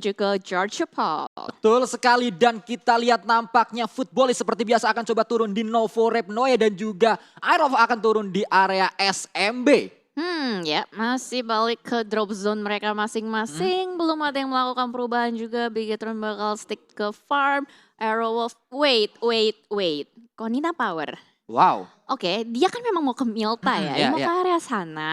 juga George Paul. Betul sekali, dan kita lihat nampaknya Footballis seperti biasa akan coba turun di Novo Repnoe dan juga Aerov akan turun di area SMB. Ya masih balik ke drop zone mereka masing-masing. Belum ada yang melakukan perubahan juga. Bigetron bakal stick ke farm. Aerowolf, wait. Konina Power. Wow. Oke, dia kan memang mau ke Milta ya, Iya, mau iya. ke area sana.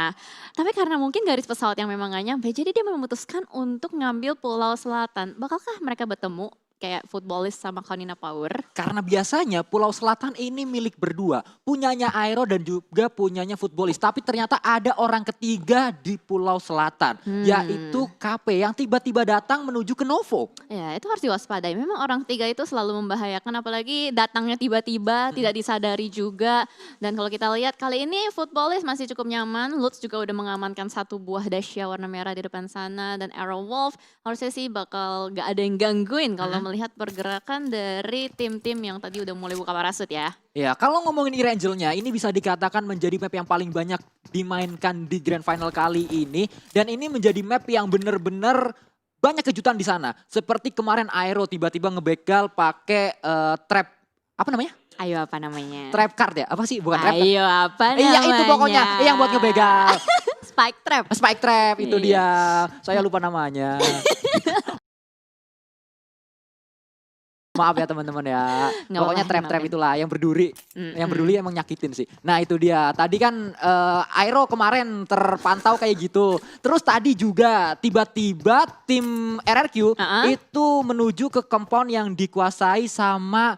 Tapi karena mungkin garis pesawat yang memang gak nyampe, jadi dia memutuskan untuk ngambil Pulau Selatan. Bakalkah mereka bertemu kayak Footballis sama Konina Power? Karena biasanya Pulau Selatan ini milik berdua. Punyanya Aero dan juga punyanya Footballis. Tapi ternyata ada orang ketiga di Pulau Selatan. Yaitu KP yang tiba-tiba datang menuju ke Novo. Ya, itu harus diwaspadai. Memang orang ketiga itu selalu membahayakan, apalagi datangnya tiba-tiba, tidak disadari juga. Dan kalau kita lihat kali ini Footballis masih cukup nyaman. Lutz juga udah mengamankan satu buah Dacia warna merah di depan sana. Dan Aerowolf harusnya sih bakal gak ada yang gangguin kalau melihat pergerakan dari tim-tim yang tadi udah mulai buka parasut ya. Ya, kalau ngomongin E-Rangelnya, ini bisa dikatakan menjadi map yang paling banyak dimainkan di Grand Final kali ini. Dan ini menjadi map yang benar-benar banyak kejutan di sana. Seperti kemarin Aero tiba-tiba ngebegal pakai trap, apa namanya? Ayo apa namanya? Trap card ya? Apa sih? Bukan trap card. Ayo apa namanya? Iya itu pokoknya, yang buat ngebegal. Spike trap. Spike trap, itu Iya. dia. Saya lupa namanya. Maaf ya teman-teman ya. Nggak Pokoknya apa-apa, trap-trap maafin. itulah yang berduri. Yang berduri emang nyakitin sih. Nah itu dia. Tadi kan Aero kemarin terpantau kayak gitu. Terus tadi juga tiba-tiba tim RRQ itu menuju ke compound yang dikuasai sama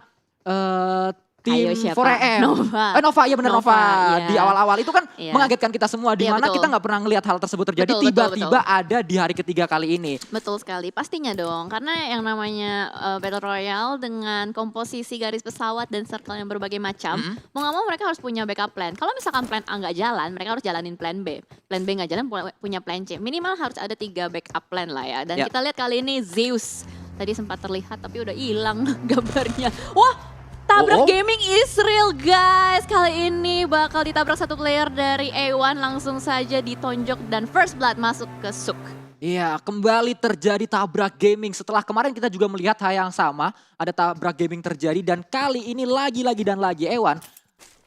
tim Ayo, siapa? 4AM. Nova. Nova, iya bener Nova. Nova, iya. Di awal-awal itu kan Iya. mengagetkan kita semua. Iya, Dimana betul. kita nggak pernah ngelihat hal tersebut terjadi. Betul, betul, Tiba-tiba ada di hari ketiga kali ini. Betul sekali, pastinya dong. Karena yang namanya Battle Royale dengan komposisi garis pesawat dan circle yang berbagai macam, mau gak mau mereka harus punya backup plan. Kalau misalkan plan A nggak jalan, mereka harus jalanin plan B. Plan B nggak jalan, punya plan C. Minimal harus ada 3 backup plan lah ya. Dan Ya. kita lihat kali ini Zeus. Tadi sempat terlihat tapi udah hilang gambarnya. Wah! Tabrak gaming is real guys. Kali ini bakal ditabrak satu player dari A1, langsung saja ditonjok dan first blood masuk ke Suk. Iya, kembali terjadi tabrak gaming. Setelah kemarin kita juga melihat hal yang sama, ada tabrak gaming terjadi dan kali ini lagi-lagi dan lagi Ewan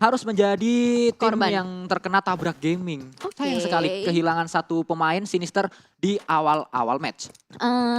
harus menjadi tim Korban. yang terkena tabrak gaming. Oke. Sayang sekali kehilangan satu pemain Sinister di awal-awal match.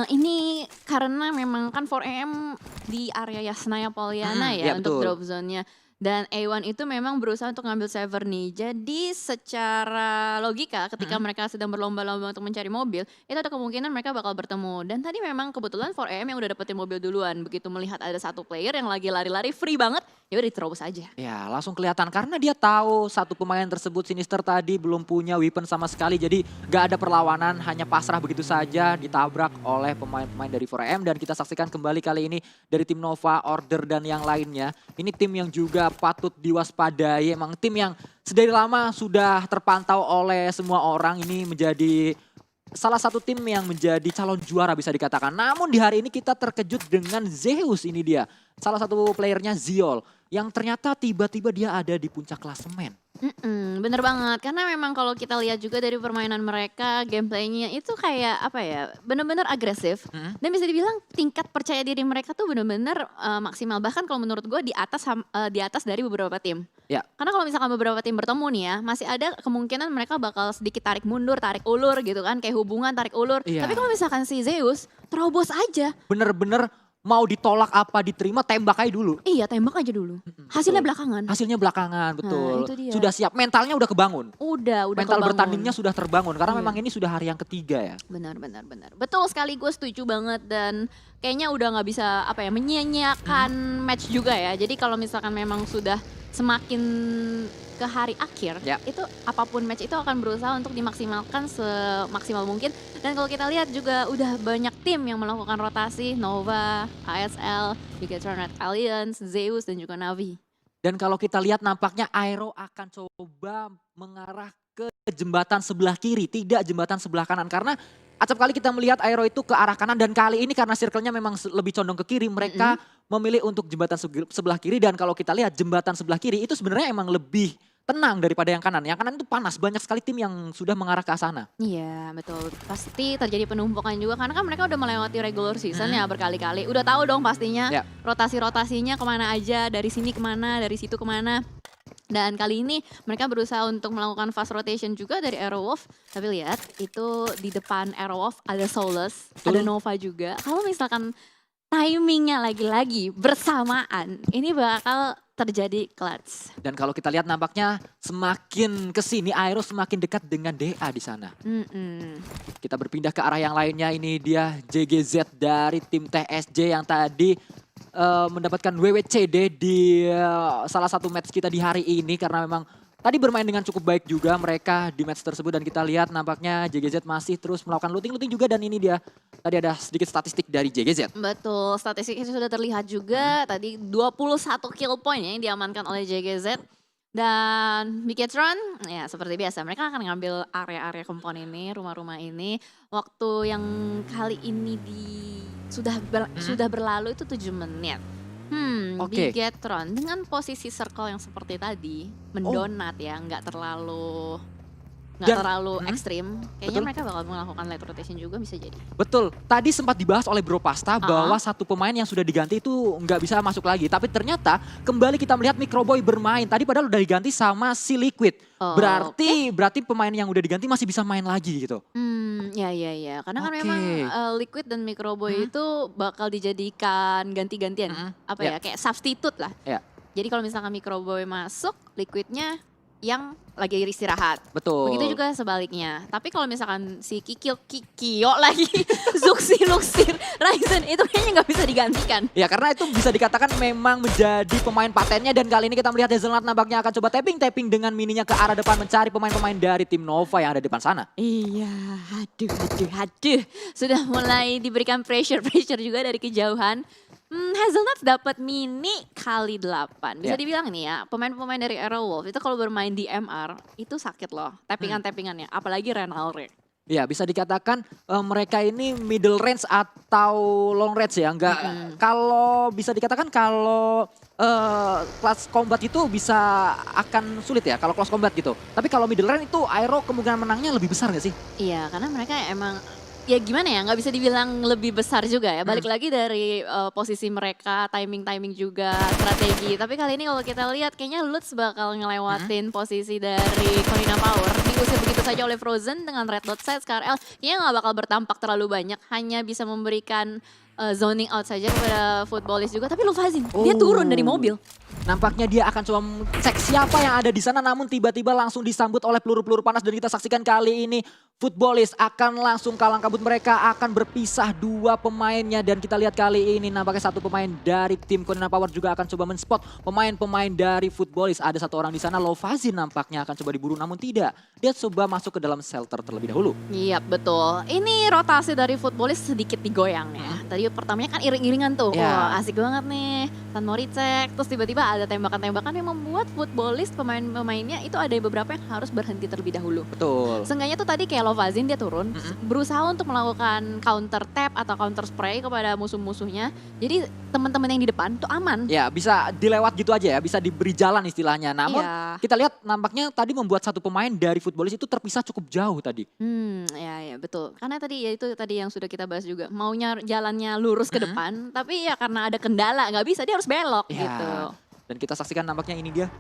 Ini karena memang kan 4AM di area Yasnaya Polyana iya, ya untuk betul. drop zone-nya. Dan A1 itu memang berusaha untuk ngambil Sever nih. Jadi secara logika ketika mereka sedang berlomba-lomba untuk mencari mobil, itu ada kemungkinan mereka bakal bertemu. Dan tadi memang kebetulan 4AM yang udah dapetin mobil duluan. Begitu melihat ada satu player yang lagi lari-lari free banget, ya udah diterobos aja. Ya langsung kelihatan karena dia tahu satu pemain tersebut Sinister tadi belum punya weapon sama sekali. Jadi gak ada perlawanan, hanya pasrah begitu saja ditabrak oleh pemain-pemain dari 4AM. Dan kita saksikan kembali kali ini dari tim Nova, Order dan yang lainnya. Ini tim yang juga patut diwaspadai. Emang tim yang sedari lama sudah terpantau oleh semua orang. Ini menjadi salah satu tim yang menjadi calon juara bisa dikatakan. Namun di hari ini kita terkejut dengan Zeus ini dia. Salah satu playernya Ziol. Yang ternyata tiba-tiba dia ada di puncak klasemen. Bener banget, karena memang kalau kita lihat juga dari permainan mereka, gameplaynya itu kayak apa ya, bener-bener agresif. Dan bisa dibilang tingkat percaya diri mereka tuh bener-bener maksimal. Bahkan kalau menurut gue di atas dari beberapa tim. Ya. Karena kalau misalkan beberapa tim bertemu nih ya, masih ada kemungkinan mereka bakal sedikit tarik mundur, tarik ulur gitu kan. Kayak hubungan tarik ulur. Iya. Tapi kalau misalkan si Zeus, terobos aja. Bener-bener mau ditolak apa diterima tembak aja dulu. Iya, tembak aja dulu. Hasilnya belakangan. Hasilnya belakangan, betul. itu dia. Sudah siap, mentalnya udah kebangun. Udah Mental kebangun. bertandingnya sudah terbangun karena Iya. memang ini sudah hari yang ketiga ya. Benar. Betul sekali, gue setuju banget dan kayaknya udah nggak bisa apa ya menyia-nyiakan match juga ya. Jadi kalau misalkan memang sudah semakin ke hari akhir, Ya. itu apapun match itu akan berusaha untuk dimaksimalkan semaksimal mungkin. Dan kalau kita lihat juga udah banyak tim yang melakukan rotasi, Nova, ASL, Bigetron Red Alliance, Zeus dan juga Navi. Dan kalau kita lihat nampaknya Aero akan coba mengarah ke jembatan sebelah kiri, tidak jembatan sebelah kanan. Karena acap kali kita melihat Aero itu ke arah kanan dan kali ini karena circle-nya memang lebih condong ke kiri, mereka memilih untuk jembatan sebelah kiri. Dan kalau kita lihat jembatan sebelah kiri itu sebenarnya emang lebih tenang daripada yang kanan. Yang kanan itu panas, banyak sekali tim yang sudah mengarah ke sana. Iya, betul. Pasti terjadi penumpukan juga karena kan mereka udah melewati regular season Mhm. ya berkali-kali. Udah tahu dong pastinya Ya. rotasi-rotasinya kemana aja, dari sini kemana, dari situ kemana. Dan kali ini mereka berusaha untuk melakukan fast rotation juga dari Aerowolf. Tapi lihat, itu di depan Aerowolf ada Solus, ada Betul. Nova juga. Kalau misalkan timingnya lagi-lagi bersamaan, ini bakal terjadi clutch. Dan kalau kita lihat nampaknya semakin ke sini Aero semakin dekat dengan DA di sana. Mm-mm. Kita berpindah ke arah yang lainnya, ini dia JGZ dari tim TSJ yang tadi mendapatkan WWCD di salah satu match kita di hari ini karena memang tadi bermain dengan cukup baik juga mereka di match tersebut dan kita lihat nampaknya JGZ masih terus melakukan looting-looting juga dan ini dia tadi ada sedikit statistik dari JGZ. Betul, statistiknya sudah terlihat juga. Tadi 21 kill point ya yang diamankan oleh JGZ. Dan Miketron, ya seperti biasa mereka akan ngambil area-area kompon ini, rumah-rumah ini. Waktu yang kali ini sudah berlalu itu 7 menit. Oke. Bigetron dengan posisi circle yang seperti tadi, mendonat ya, nggak terlalu Dan- ekstrim. Kayaknya Betul. mereka bakal melakukan late rotation juga bisa jadi. Betul, tadi sempat dibahas oleh Bro Pasta bahwa satu pemain yang sudah diganti itu nggak bisa masuk lagi. Tapi ternyata kembali kita melihat Microboy bermain. Tadi padahal udah diganti sama si Liquid. Oh, Berarti pemain yang udah diganti masih bisa main lagi gitu. Ya. Karena kan Oke. memang Liquid dan Microboy itu bakal dijadikan ganti-gantian. Apa ya, kayak substitute lah. Ya. Jadi kalau misalkan Microboy masuk, Liquidnya yang lagi istirahat. Betul. Begitu juga sebaliknya. Tapi kalau misalkan si Kikyo lagi, Zuxi, Luxir, Ryzen itu kayaknya nggak bisa digantikan. Ya karena itu bisa dikatakan memang menjadi pemain patennya dan kali ini kita melihat Hazelnut nampaknya akan coba tapping dengan mininya ke arah depan mencari pemain-pemain dari tim Nova yang ada di depan sana. Iya, aduh. Sudah mulai diberikan pressure juga dari kejauhan. Hazelnuts dapat mini kali 8. Bisa Ya. dibilang nih ya, pemain-pemain dari Aerowolf itu kalau bermain di MR itu sakit loh. Tappingan-tappingannya, apalagi Renalre. Ya bisa dikatakan mereka ini middle range atau long range ya. Enggak kalau bisa dikatakan kalau kelas combat itu bisa akan sulit ya kalau close combat gitu. Tapi kalau middle range itu Aero kemungkinan menangnya lebih besar gak sih? Iya, karena mereka emang ya gimana ya, nggak bisa dibilang lebih besar juga ya. Balik lagi dari posisi mereka, timing juga, strategi. Tapi kali ini kalau kita lihat kayaknya Lutz bakal ngelewatin posisi dari Corina Power. Diusir begitu saja oleh Frozen dengan red dot set. KRL kayaknya nggak bakal bertampak terlalu banyak. Hanya bisa memberikan zoning out saja kepada Footballist juga. Tapi Lufazin, dia turun dari mobil. Nampaknya dia akan coba cek siapa yang ada di sana namun tiba-tiba langsung disambut oleh peluru-peluru panas dan kita saksikan kali ini Footballist akan langsung kalang kabut, mereka akan berpisah dua pemainnya dan kita lihat kali ini nampaknya satu pemain dari tim Corina Power juga akan coba men-spot pemain-pemain dari Footballist. Ada satu orang di sana, Lovazin nampaknya akan coba diburu namun tidak. Dia coba masuk ke dalam shelter terlebih dahulu. Iya betul. Ini rotasi dari Footballist sedikit digoyang ya. Tadi pertamanya kan iring-iringan tuh. Ya. Wah asik banget nih. Tan Moricek. Terus tiba-tiba ada tembakan-tembakan yang membuat Footballist pemain-pemainnya itu ada beberapa yang harus berhenti terlebih dahulu. Betul. Seenggaknya tuh tadi kayak Lovazin dia turun. Berusaha untuk melakukan counter tap atau counter spray kepada musuh-musuhnya. Jadi teman-teman yang di depan tuh aman. Ya bisa dilewat gitu aja ya, bisa diberi jalan istilahnya. Namun Iya. kita lihat nampaknya tadi membuat satu pemain dari Footballist itu terpisah cukup jauh tadi. Ya betul. Karena tadi ya itu tadi yang sudah kita bahas juga. Maunya jalannya lurus ke depan, tapi ya karena ada kendala nggak bisa, dia harus belok Ya. gitu. Dan kita saksikan nampaknya ini dia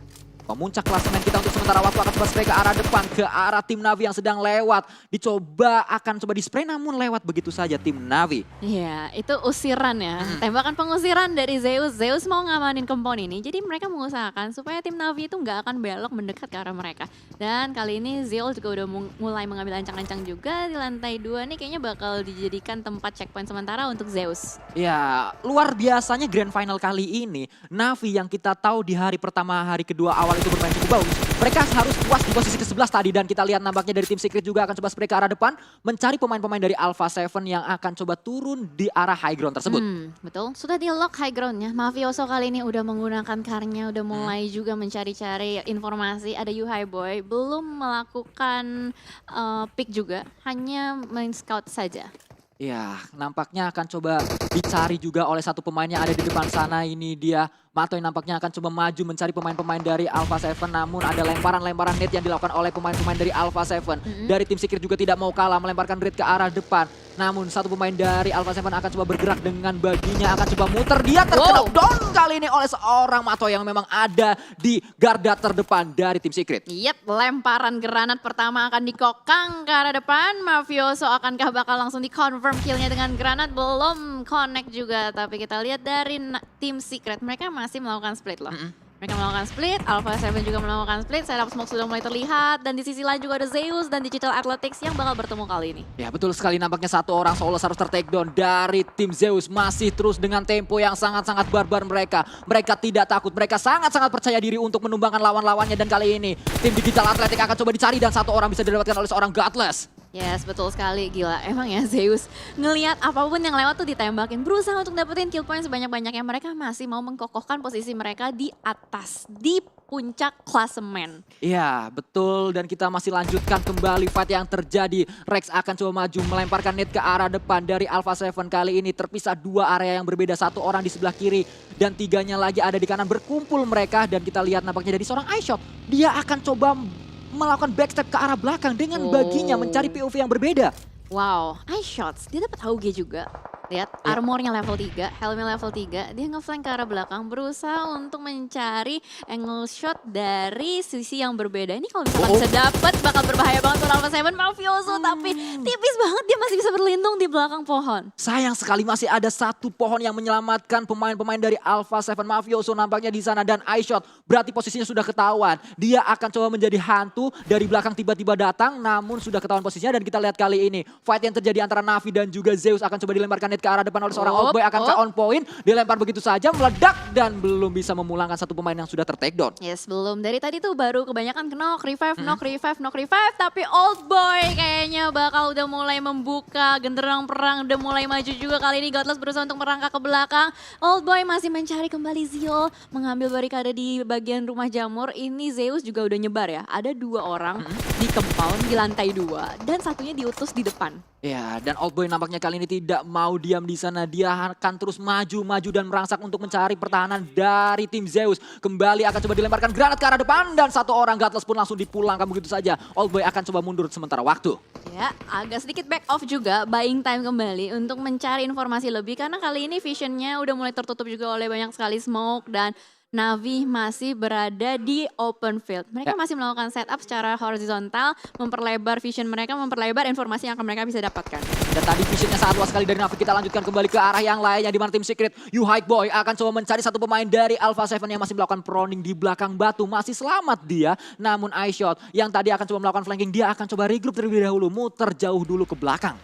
pemuncak klasemen kita untuk sementara waktu akan coba spray ke arah depan, ke arah tim Navi yang sedang lewat. Dicoba akan coba di spray namun lewat begitu saja tim Navi. Iya, itu usiran ya. Tembakan pengusiran dari Zeus. Zeus mau ngamanin kompon ini. Jadi mereka mengusahakan supaya tim Navi itu nggak akan belok mendekat ke arah mereka. Dan kali ini Zeus juga udah mulai mengambil ancang-ancang juga di lantai 2 nih kayaknya bakal dijadikan tempat checkpoint sementara untuk Zeus. Ya luar biasanya grand final kali ini Navi yang kita tahu di hari pertama, hari kedua awal itu bermain cukup bagus. Mereka harus puas di posisi ke-11 tadi dan kita lihat nampaknya dari tim Secret juga akan coba spray ke arah depan mencari pemain-pemain dari Alpha 7 yang akan coba turun di arah high ground tersebut. Betul, sudah di lock high groundnya. Mafioso kali ini udah menggunakan karnya, udah mulai juga mencari-cari informasi. Ada Yuhai Boy, belum melakukan pick juga, hanya main scout saja. Ya, nampaknya akan coba dicari juga oleh satu pemain yang ada di depan sana. Ini dia Matoy nampaknya akan coba maju mencari pemain-pemain dari Alpha 7. Namun ada lemparan-lemparan net yang dilakukan oleh pemain-pemain dari Alpha 7. Dari tim Secret juga tidak mau kalah melemparkan Red ke arah depan. Namun satu pemain dari Alpha 7 akan coba bergerak dengan baginya, akan coba muter, dia terkena down kali ini oleh seorang Matoy yang memang ada di garda terdepan dari tim Secret. Yep, lemparan granat pertama akan dikokang ke arah depan. Mafioso akankah bakal langsung di-confirm killnya dengan granat? Belum connect juga, tapi kita lihat dari tim Secret, mereka masih melakukan split loh. Mereka melakukan split, Alpha 7 juga melakukan split, setup smoke sudah mulai terlihat, dan di sisi lain juga ada Zeus dan Digital Athletics yang bakal bertemu kali ini. Ya betul sekali, nampaknya satu orang Solos harus ter-takedown dari tim Zeus. Masih terus dengan tempo yang sangat-sangat barbar mereka. Mereka tidak takut, mereka sangat-sangat percaya diri untuk menumbangkan lawan-lawannya. Dan kali ini tim Digital Athletics akan coba dicari dan satu orang bisa didapatkan oleh seorang Godless. Yes, betul sekali. Gila, emang ya Zeus ngelihat apapun yang lewat tuh ditembakin. Berusaha untuk dapetin kill point sebanyak-banyaknya. Mereka masih mau mengkokohkan posisi mereka di atas, di puncak klasemen. Iya, betul. Dan kita masih lanjutkan kembali fight yang terjadi. Rex akan coba maju melemparkan net ke arah depan dari Alpha 7. Kali ini terpisah dua area yang berbeda. Satu orang di sebelah kiri dan tiganya lagi ada di kanan. Berkumpul mereka dan kita lihat nampaknya dari seorang iShot. Dia akan coba melakukan backstep ke arah belakang dengan baginya mencari POV yang berbeda. Wow, iShots, dia dapat AUG juga. Lihat, armornya level 3, helmnya level 3, dia ngeflank ke arah belakang, berusaha untuk mencari angle shot dari sisi yang berbeda. Ini kalau misalkan bisa dapat, bakal berbahaya banget untuk Alpha 7 Mafioso, tapi tipis banget dia masih bisa berlindung di belakang pohon. Sayang sekali masih ada satu pohon yang menyelamatkan pemain-pemain dari Alpha 7. Mafioso nampaknya di sana dan iShot berarti posisinya sudah ketahuan. Dia akan coba menjadi hantu, dari belakang tiba-tiba datang, namun sudah ketahuan posisinya. Dan kita lihat kali ini fight yang terjadi antara Navi dan juga Zeus akan coba dilemparkan net ke arah depan oleh seorang Oldboy. Akankah on point, dilempar begitu saja, meledak dan belum bisa memulangkan satu pemain yang sudah ter-takedown. Yes, belum. Dari tadi tuh baru kebanyakan knock, revive, knock, revive. Tapi Oldboy kayaknya bakal udah mulai membuka genderang perang, udah mulai maju juga. Kali ini Godless berusaha untuk merangkak ke belakang. Oldboy masih mencari kembali Zio, mengambil barikade di bagian rumah jamur. Ini Zeus juga udah nyebar ya. Ada dua orang di compound di lantai 2 dan satunya diutus di depan. Ya, dan Oldboy nampaknya kali ini tidak mau diam di sana. Dia akan terus maju dan merangsak untuk mencari pertahanan dari tim Zeus. Kembali akan coba dilemparkan granat ke arah depan dan satu orang Godless pun langsung dipulangkan begitu saja. Oldboy akan coba mundur sementara waktu. Ya, agak sedikit back off juga, buying time kembali untuk mencari informasi lebih. Karena kali ini visionnya udah mulai tertutup juga oleh banyak sekali smoke dan Navi masih berada di open field. Mereka masih melakukan setup secara horizontal, memperlebar vision mereka, memperlebar informasi yang akan mereka bisa dapatkan. Dan tadi visionnya sangat luas sekali dari Navi. Kita lanjutkan kembali ke arah yang lainnya di mana tim Secret. Boy akan coba mencari satu pemain dari Alpha 7 yang masih melakukan proning di belakang batu. Masih selamat dia, namun iShot yang tadi akan coba melakukan flanking, dia akan coba regroup terlebih dahulu, muter jauh dulu ke belakang.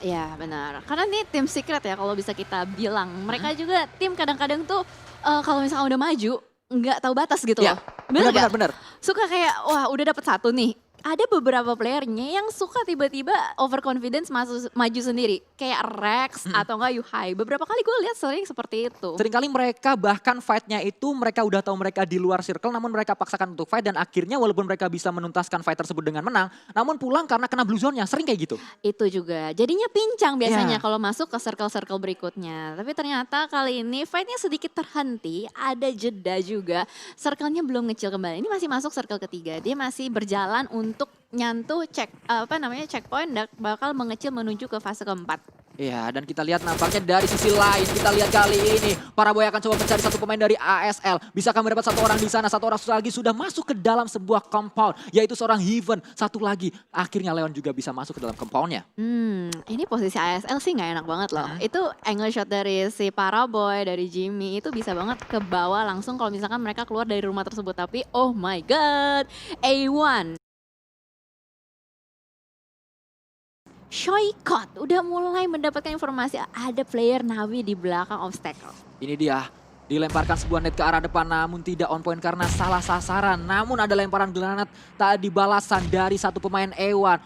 Ya benar. Karena ini tim Secret ya kalau bisa kita bilang. Mereka juga tim kadang-kadang tuh kalau misalnya udah maju, nggak tahu batas gitu loh. Bener. Suka kayak, wah udah dapet satu nih. Ada beberapa playernya yang suka tiba-tiba overconfidence maju sendiri. Kayak Rex atau enggak Yuhai. Beberapa kali gue lihat sering seperti itu. Seringkali mereka bahkan fight-nya itu mereka udah tahu mereka di luar circle, namun mereka paksakan untuk fight dan akhirnya walaupun mereka bisa menuntaskan fight tersebut dengan menang, namun pulang karena kena blue zone-nya, sering kayak gitu. Itu juga, jadinya pincang biasanya kalau masuk ke circle-circle berikutnya. Tapi ternyata kali ini fight-nya sedikit terhenti, ada jeda juga. Circle-nya belum ngecil kembali, ini masih masuk circle ketiga. Dia masih berjalan untuk nyantuh checkpoint dan bakal mengecil menuju ke fase keempat. Iya, dan kita lihat nampaknya dari sisi lain, kita lihat kali ini Paraboy akan coba mencari satu pemain dari ASL. Bisakah mendapat satu orang di sana? Satu orang lagi sudah masuk ke dalam sebuah compound, yaitu seorang Heaven. Satu lagi, akhirnya Leon juga bisa masuk ke dalam compoundnya. Ini posisi ASL sih nggak enak banget loh. Itu angle shot dari si Paraboy, dari Jimmy, itu bisa banget ke bawah langsung kalau misalkan mereka keluar dari rumah tersebut. Tapi oh my god, A1. Shoykot udah mulai mendapatkan informasi ada player Navi di belakang obstacle. Ini dia, dilemparkan sebuah net ke arah depan namun tidak on point karena salah sasaran. Namun ada lemparan granat tadi balasan dari satu pemain Ewan.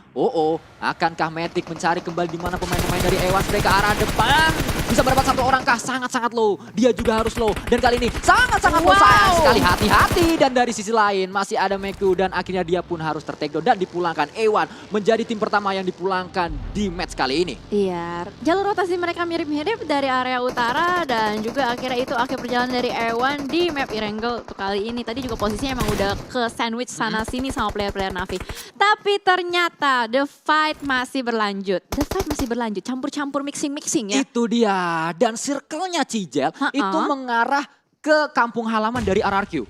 Akankah Matic mencari kembali di mana pemain-pemain dari Ewan mereka ke arah depan? Bisa bisa mendapat satu orang kah? Sangat-sangat low. Dia juga harus low. Dan kali ini sangat-sangat low. Sayang sekali, hati-hati. Dan dari sisi lain masih ada Meku dan akhirnya dia pun harus tertakedown dan dipulangkan. Ewan menjadi tim pertama yang dipulangkan di match kali ini. Iya, jalur rotasi mereka mirip-mirip dari area utara dan juga akhirnya itu akhir perjalanan dari Ewan di map Erangel untuk kali ini. Tadi juga posisinya emang udah ke sandwich sana sini sama player-player Navi. Tapi ternyata the fight masih berlanjut. The fight masih berlanjut, campur-campur mixing-mixing ya. Itu dia. Dan circle-nya Cijel itu mengarah ke kampung halaman dari RRQ.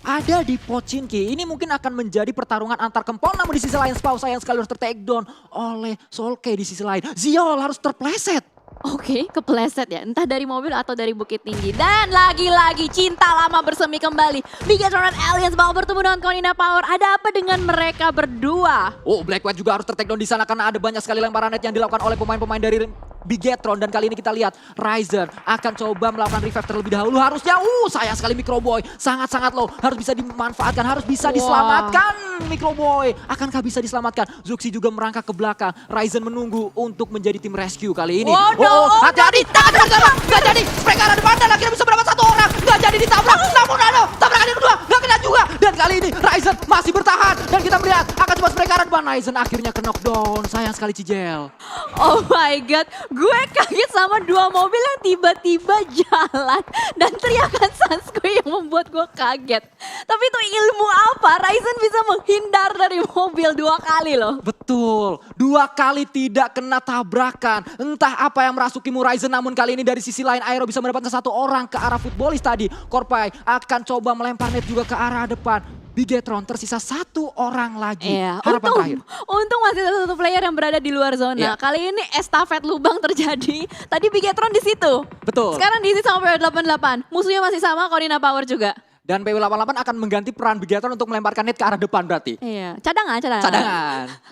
Ada di Pochinki. Ini mungkin akan menjadi pertarungan antar kempol. Namun di sisi lain Spaw sayang sekali harus tertakedown oleh Solke di sisi lain. Ziol harus terpleset. Oke, kepleset ya. Entah dari mobil atau dari Bukit Tinggi. Dan lagi-lagi cinta lama bersemi kembali. Bigetron dan Aliens bakal bertemu dengan Konina Power. Ada apa dengan mereka berdua? Oh, Black White juga harus tertakedown di sana karena ada banyak sekali lemparan net yang dilakukan oleh pemain-pemain dari Bigetron. Dan kali ini kita lihat Ryzen akan coba melakukan revive terlebih dahulu. Harusnya, sayang sekali Microboy. Sangat-sangat low. Harus bisa dimanfaatkan, harus bisa diselamatkan. Microboy, akankah bisa diselamatkan? Zuxi juga merangkak ke belakang. Ryzen menunggu untuk menjadi tim rescue kali ini. Hati-hati, nggak jadi. Mereka ada depan dan akhirnya bisa mendapat satu orang. Nggak jadi ditabrak, namun tabrakan yang kedua, nggak kena juga. Dan kali ini Ryzen masih bertahan. Dan kita melihat akan coba mereka ada depan. Ryzen akhirnya ke knockdown. Sayang sekali Cijel. Oh my god, gue kaget sama dua mobil yang tiba-tiba jalan. Dan teriakan Sanskui yang membuat gue kaget. Tapi itu ilmu apa? Ryzen bisa menghindar dari mobil 2 kali loh. Betul, 2 kali tidak kena tabrakan. Entah apa yang merasukimu Ryzen, namun kali ini dari sisi lain Aero bisa mendapatkan satu orang ke arah futbolis tadi. Korpai akan coba melempar net juga ke arah depan. Bigetron tersisa 1 orang lagi. Harapan terakhir. Untung masih ada satu player yang berada di luar zona. Kali ini estafet lubang terjadi. Tadi Bigetron di situ. Betul. Sekarang diisi sama PW88. Musuhnya masih sama, Konina Power juga. Dan PW88 akan mengganti peran Bigetron untuk melemparkan net ke arah depan berarti. Iya, cadangan.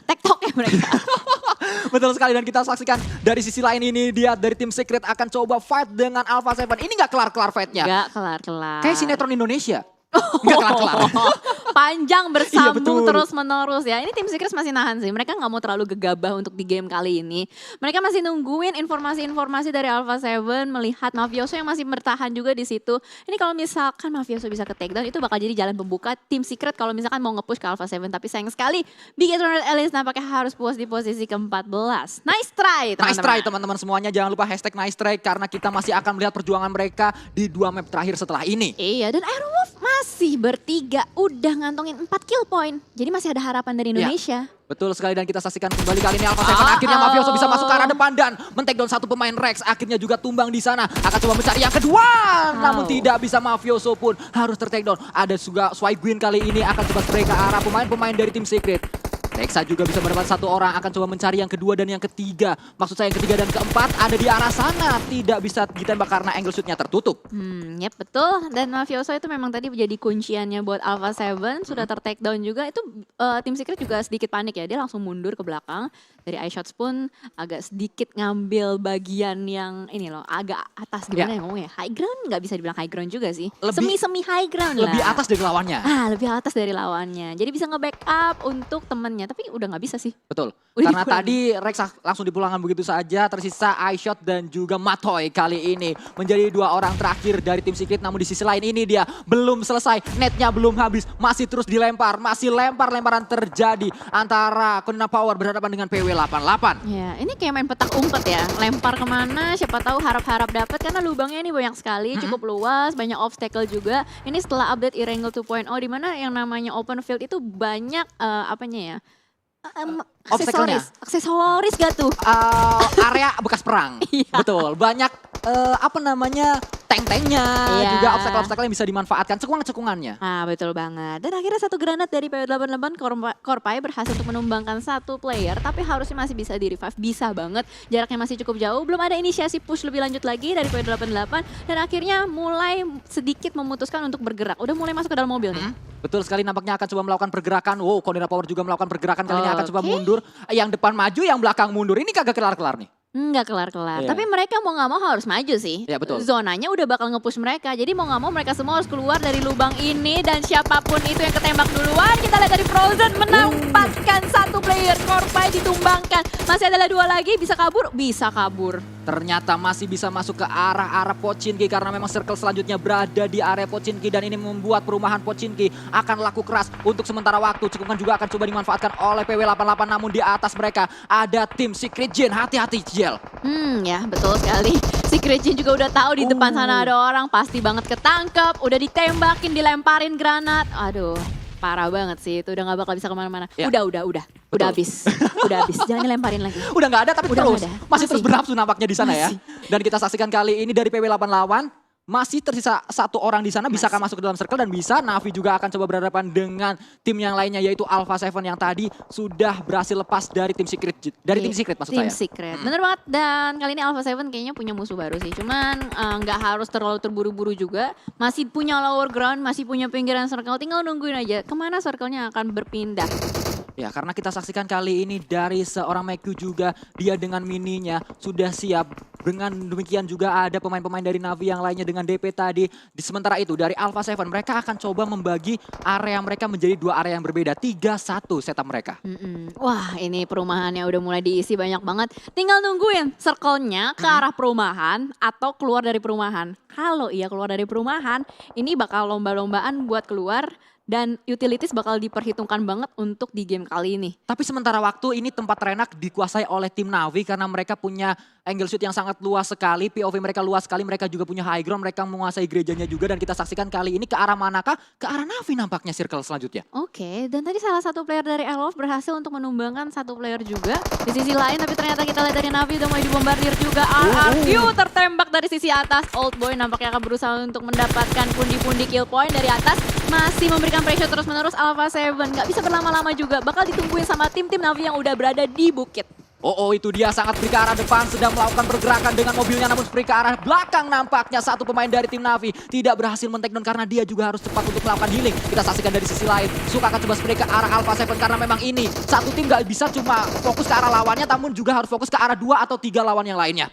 TikTok ya mereka. Betul sekali dan kita saksikan dari sisi lain ini dia dari tim Secret akan coba fight dengan Alpha 7. Ini gak kelar-kelar fightnya. Gak kelar-kelar. Kayak sinetron Indonesia. Gak kelar-kelar. Panjang bersambung Iya, terus menerus ya. Ini tim Secret masih nahan sih. Mereka gak mau terlalu gegabah untuk di game kali ini. Mereka masih nungguin informasi-informasi dari Alpha 7. Melihat Mafioso yang masih bertahan juga di situ. Ini kalau misalkan Mafioso bisa ke takedown itu bakal jadi jalan pembuka tim Secret kalau misalkan mau nge-push ke Alpha 7. Tapi sayang sekali Bigetron dan Aliens nampaknya harus puas di posisi ke-14. Nice try teman-teman. Nice try teman-teman semuanya. Jangan lupa hashtag nice try karena kita masih akan melihat perjuangan mereka di 2 map terakhir setelah ini. Iya, dan Aerowolf masih bertiga udah ngantongin 4 kill point. Jadi masih ada harapan dari Indonesia. Betul sekali dan kita saksikan kembali kali ini Alpha 7 akhirnya Mafioso bisa masuk ke arah depan dan men-takedown satu pemain Rex. Akhirnya juga tumbang di sana. Akan coba mencari yang kedua. Namun tidak bisa, Mafioso pun harus ter-takedown. Ada juga Swigwin kali ini akan coba spray ke arah pemain-pemain dari tim Secret. Nexa juga bisa mendapat satu orang, akan coba mencari yang kedua dan yang ketiga. Maksud saya yang ketiga dan keempat ada di arah sana. Tidak bisa ditembak karena angle shootnya tertutup. Yep, betul. Dan Mafioso itu memang tadi menjadi kunciannya buat Alpha 7. Sudah ter-takedown juga. Itu tim Secret juga sedikit panik ya. Dia langsung mundur ke belakang. Dari iShots pun agak sedikit ngambil bagian yang ini loh. Agak atas gimana ya ngomongnya. High ground nggak bisa dibilang high ground juga sih. Semi-semi high ground lah. Lebih atas dari lawannya. Lebih atas dari lawannya. Jadi bisa nge-backup untuk temennya. Tapi udah nggak bisa sih. Betul. Udah Karena tadi Rex langsung dipulangkan begitu saja. Tersisa iShot dan juga Matoy kali ini. Menjadi 2 orang terakhir dari tim Secret. Namun di sisi lain ini dia belum selesai. Netnya belum habis. Masih terus dilempar. Masih lemparan terjadi. Antara Konina Power berhadapan dengan PW88. Ya, ini kayak main petak umpet ya. Lempar kemana siapa tahu harap-harap dapat. Karena lubangnya ini banyak sekali. Cukup luas. Banyak obstacle juga. Ini setelah update Erangel 2.0. Dimana yang namanya open field itu banyak apanya ya. Aksesoris gak tuh? Area bekas perang. Betul. Banyak tank-tanknya. Juga obstacle-obstacle yang bisa dimanfaatkan. Cekungan-cekungannya. Betul banget. Dan akhirnya satu granat dari PW88 Korpai berhasil untuk menumbangkan satu player. Tapi harusnya masih bisa di revive. Bisa banget. Jaraknya masih cukup jauh. Belum ada inisiasi push lebih lanjut lagi dari PW88. Dan akhirnya mulai sedikit memutuskan untuk bergerak. Udah mulai masuk ke dalam mobil nih. Betul sekali, nampaknya akan coba melakukan pergerakan. Wow, Konina Power juga melakukan pergerakan. Kali ini akan coba mundur. Yang depan maju, yang belakang mundur. Ini kagak kelar-kelar nih. Nggak kelar-kelar. Tapi mereka mau nggak mau harus maju sih. Iya, betul. Zonanya udah bakal nge-push mereka. Jadi mau nggak mau mereka semua harus keluar dari lubang ini. Dan siapapun itu yang ketembak duluan. Kita lihat dari Frozen menempatkan satu player. Korpai ditumbangkan. Masih ada 2 lagi. Bisa kabur? Bisa kabur. Ternyata masih bisa masuk ke arah Pochinki karena memang circle selanjutnya berada di area Pochinki dan ini membuat perumahan Pochinki akan laku keras untuk sementara waktu. Cekungan juga akan coba dimanfaatkan oleh PW88 namun di atas mereka ada tim Secret Gen. Hati-hati Jel. Ya betul sekali. Secret Gen juga udah tahu di depan sana ada orang, pasti banget ketangkep, udah ditembakin, dilemparin granat. Aduh, parah banget sih itu, udah gak bakal bisa kemana-mana. Ya. Udah habis. Udah habis, jangan dilemparin lagi. Udah nggak ada tapi Udah terus. nggak ada. Masih terus bernafsu nampaknya di sana ya. Masih. Dan kita saksikan kali ini dari PW8 lawan. Masih tersisa satu orang di sana, bisa akan masuk ke dalam circle dan bisa Navi juga akan coba berhadapan dengan tim yang lainnya yaitu Alpha 7 yang tadi sudah berhasil lepas dari tim Secret. Dari tim Secret maksud saya. Tim Secret, bener banget. Dan kali ini Alpha 7 kayaknya punya musuh baru sih. Cuman nggak harus terlalu terburu-buru juga. Masih punya lower ground, masih punya pinggiran circle. Tinggal nungguin aja kemana circle-nya akan berpindah. Ya karena kita saksikan kali ini dari seorang Meku juga dia dengan mininya sudah siap. Dengan demikian juga ada pemain-pemain dari Navi yang lainnya dengan DP tadi. Di sementara itu dari Alpha 7 mereka akan coba membagi area mereka menjadi dua area yang berbeda. 3-1 setup mereka. Wah ini perumahannya udah mulai diisi banyak banget. Tinggal nungguin circle-nya ke arah perumahan atau keluar dari perumahan. Kalau ia keluar dari perumahan ini bakal lomba-lombaan buat keluar. Dan utilities bakal diperhitungkan banget untuk di game kali ini. Tapi sementara waktu ini tempat Renak dikuasai oleh tim Navi karena mereka punya angle shoot yang sangat luas sekali. POV mereka luas sekali, mereka juga punya high ground, mereka menguasai gerejanya juga. Dan kita saksikan kali ini ke arah manakah? Ke arah Navi nampaknya circle selanjutnya. Oke, dan tadi salah satu player dari Airwolf berhasil untuk menumbangkan satu player juga. Di sisi lain tapi ternyata kita lihat dari Navi udah mulai dibombardir juga. RRQ tertembak dari sisi atas. Old Boy nampaknya akan berusaha untuk mendapatkan pundi-pundi kill point dari atas. Masih memberikan pressure terus-menerus Alpha 7. Gak bisa berlama-lama juga. Bakal ditungguin sama tim-tim Navi yang udah berada di bukit. Oh itu dia sangat free ke arah depan sedang melakukan pergerakan dengan mobilnya namun free ke arah belakang nampaknya satu pemain dari tim Navi tidak berhasil men-take down karena dia juga harus cepat untuk melakukan healing. Kita saksikan dari sisi lain Suka akan coba spray ke arah Alpha 7 karena memang ini satu tim gak bisa cuma fokus ke arah lawannya namun juga harus fokus ke arah 2 atau 3 lawan yang lainnya.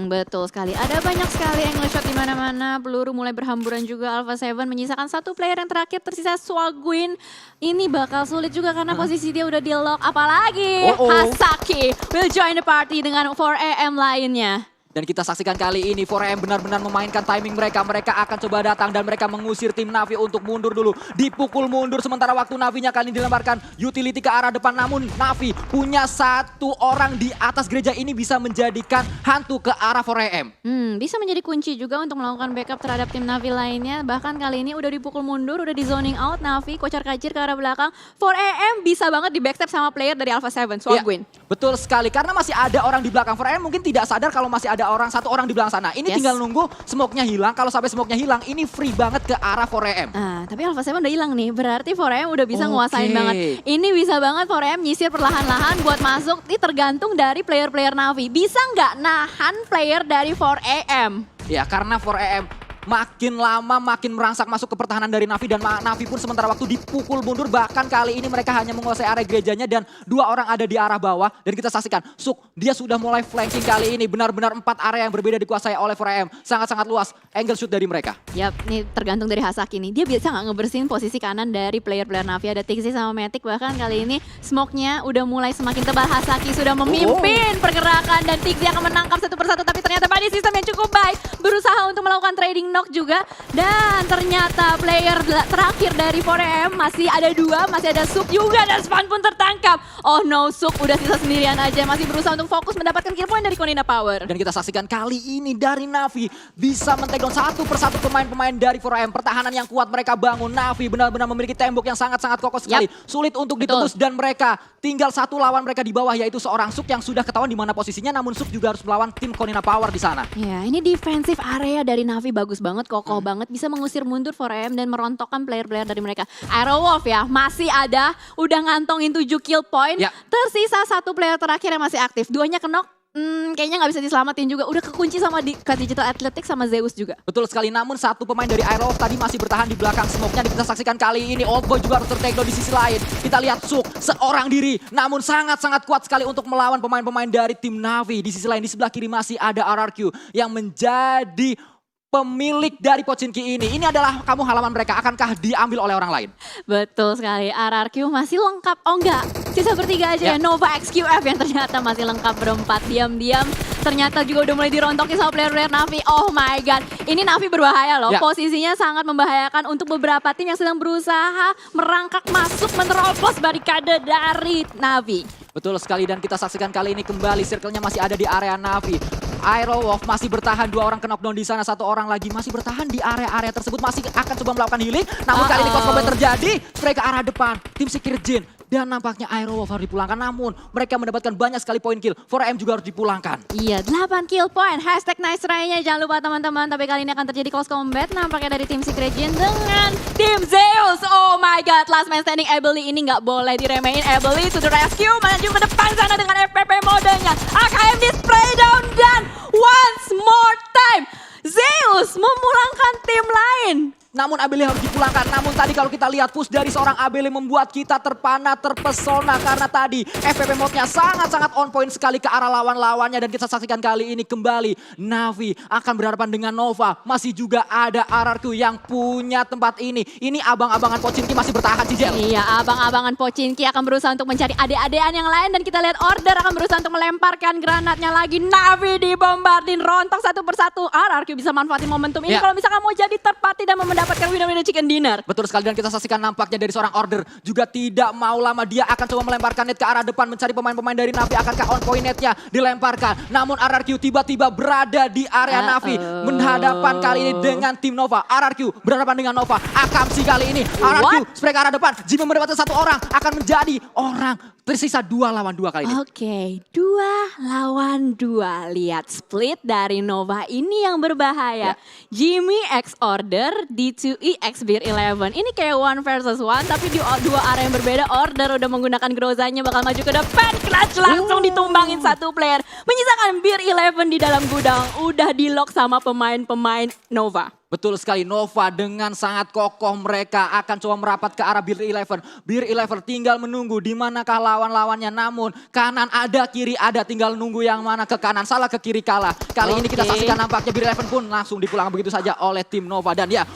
Betul sekali. Ada banyak sekali angle shot di mana-mana. Peluru mulai berhamburan juga. Alpha 7 menyisakan satu player yang terakhir tersisa Swagwin. Ini bakal sulit juga karena posisi dia udah di lock. Apalagi Hasaki will join the party dengan 4AM lainnya. Dan kita saksikan kali ini 4AM benar-benar memainkan timing mereka. Mereka akan coba datang dan mereka mengusir tim Navi untuk mundur dulu. Dipukul mundur sementara waktu Navinya kali ini dilemparkan utility ke arah depan. Namun Navi punya satu orang di atas gereja ini bisa menjadikan hantu ke arah 4AM. Bisa menjadi kunci juga untuk melakukan backup terhadap tim Navi lainnya. Bahkan kali ini udah dipukul mundur, udah di zoning out. Navi kocar-kacir ke arah belakang. 4AM bisa banget di backstep sama player dari Alpha 7, Swagwin. Ya, betul sekali karena masih ada orang di belakang. 4AM mungkin tidak sadar kalau masih ada satu orang di belakang sana. Ini tinggal nunggu smoke-nya hilang. Kalau sampai smoke-nya hilang, ini free banget ke arah 4AM. Tapi Alpha 7 udah hilang nih. Berarti 4AM udah bisa nguasain banget. Ini bisa banget 4AM nyisir perlahan-lahan buat masuk. Ini tergantung dari player-player Navi. Bisa nggak nahan player dari 4AM? Ya karena 4AM makin lama makin merangsak masuk ke pertahanan dari Navi dan Navi pun sementara waktu dipukul mundur. Bahkan kali ini mereka hanya menguasai area gerejanya dan 2 orang ada di arah bawah. Dan kita saksikan Suk dia sudah mulai flanking kali ini. Benar-benar 4 area yang berbeda dikuasai oleh 4AM. Sangat-sangat luas angle shoot dari mereka. Yap, ini tergantung dari Hasaki nih. Dia bisa nggak ngebersihin posisi kanan dari player-player Navi. Ada Tixi sama Matic. Bahkan kali ini smoke-nya udah mulai semakin tebal. Hasaki sudah memimpin pergerakan dan Tixi akan menangkap satu persatu. Tapi ternyata body system yang cukup baik berusaha untuk melakukan trading knock juga. Dan ternyata player terakhir dari 4AM masih ada 2, masih ada Suk juga dan Span pun tertangkap. Oh no, Suk udah sisa sendirian aja, masih berusaha untuk fokus mendapatkan kill point dari Konina Power. Dan kita saksikan kali ini dari Navi bisa men-take down satu persatu pemain-pemain dari 4AM. Pertahanan yang kuat mereka bangun. Navi benar-benar memiliki tembok yang sangat-sangat kokoh sekali. Sulit untuk ditembus dan mereka tinggal satu lawan mereka di bawah yaitu seorang Suk yang sudah ketahuan di mana posisinya. Namun Suk juga harus melawan tim Konina Power di sana. Ya, ini defensive area dari Navi bagus banget, kokoh banget, bisa mengusir mundur 4AM dan merontokkan player-player dari mereka. Aerowolf ya, masih ada, udah ngantongin 7 kill point. Tersisa satu player terakhir yang masih aktif. 2-nya kenok, kayaknya nggak bisa diselamatin juga. Udah kekunci sama Digital Athletics sama Zeus juga. Betul sekali, namun satu pemain dari Aerowolf tadi masih bertahan di belakang smoke-nya. Kita saksikan kali ini Old Boy juga harus ter-take down di sisi lain. Kita lihat Suk seorang diri, namun sangat-sangat kuat sekali untuk melawan pemain-pemain dari tim Navi. Di sisi lain, di sebelah kiri masih ada RRQ yang menjadi pemilik dari Pochinki ini. Ini adalah kamu halaman mereka. Akankah diambil oleh orang lain? Betul sekali, RRQ masih lengkap. Oh enggak, sisa bertiga aja ya. Nova XQF yang ternyata masih lengkap berempat. Diam-diam ternyata juga udah mulai dirontokin sama player-player Navi. Oh my god, ini Navi berbahaya loh. Posisinya sangat membahayakan untuk beberapa tim yang sedang berusaha merangkak masuk menerobos barikade dari Navi. Betul sekali, dan kita saksikan kali ini kembali circle-nya masih ada di area Navi. Aerowolf masih bertahan, 2 orang ke knockdown di sana, 1 orang lagi masih bertahan di area-area tersebut, masih akan coba melakukan healing. Namun kali ini cross combat terjadi, mereka arah depan, tim Secret Jin. Dan nampaknya Aerowolf harus dipulangkan, namun mereka mendapatkan banyak sekali poin kill. 4M juga harus dipulangkan. Iya, 8 kill point, hashtag nice try-nya jangan lupa teman-teman. Tapi kali ini akan terjadi close combat nampaknya dari tim Secret Jin dengan tim Zeus. Oh my god, last man standing Ebeli ini nggak boleh diremehin. Ebeli to the rescue, maju ke depan sana dengan FPP modenya. AKM di spray down dan once more time Zeus memulangkan tim lain. Namun Abeli harus dipulangkan. Namun tadi kalau kita lihat push dari seorang Abeli membuat kita terpana, terpesona. Karena tadi FPP mode-nya sangat-sangat on point sekali ke arah lawan-lawannya. Dan kita saksikan kali ini kembali Navi akan berhadapan dengan Nova. Masih juga ada RRQ yang punya tempat ini. Ini abang-abangan Pochinki masih bertahan, Cicel. Iya, abang-abangan Pochinki akan berusaha untuk mencari adik-adikan yang lain. Dan kita lihat Order akan berusaha untuk melemparkan granatnya lagi. Navi dibombardin, rontok satu persatu. RRQ bisa manfaatin momentum ini kalau misalkan mau jadi third party dan mendapatkan winner-winner chicken dinner. Betul sekali, dan kita saksikan nampaknya dari seorang Order juga tidak mau lama. Dia akan coba melemparkan net ke arah depan mencari pemain-pemain dari Navi. Akankah on point netnya dilemparkan? Namun RRQ tiba-tiba berada di area Navi. Menghadapan kali ini dengan tim Nova. RRQ berhadapan dengan Nova. Akamsi kali ini. RRQ spray ke arah depan. Jimmy mendapatkan 1 orang. Akan menjadi orang tersisa 2 lawan 2 kali ini. Oke, 2 lawan 2. Lihat split dari Nova ini yang berbahaya. Jimmy X Order, D2E X Beer 11. Ini kayak 1 versus 1 tapi di 2 area yang berbeda. Order udah menggunakan Grozanya bakal maju ke depan. Clutch langsung ditumbangin 1 player. Menyisakan Beer 11 di dalam gudang. Udah di lock sama pemain-pemain Nova. Betul sekali, Nova dengan sangat kokoh mereka akan coba merapat ke arah Beer 11. Beer 11 tinggal menunggu di manakah lawan-lawannya. Namun kanan ada, kiri ada, tinggal nunggu yang mana. Ke kanan salah, ke kiri kalah. Kali ini kita saksikan nampaknya Beer 11 pun langsung dipulangkan begitu saja oleh tim Nova. Dan ya,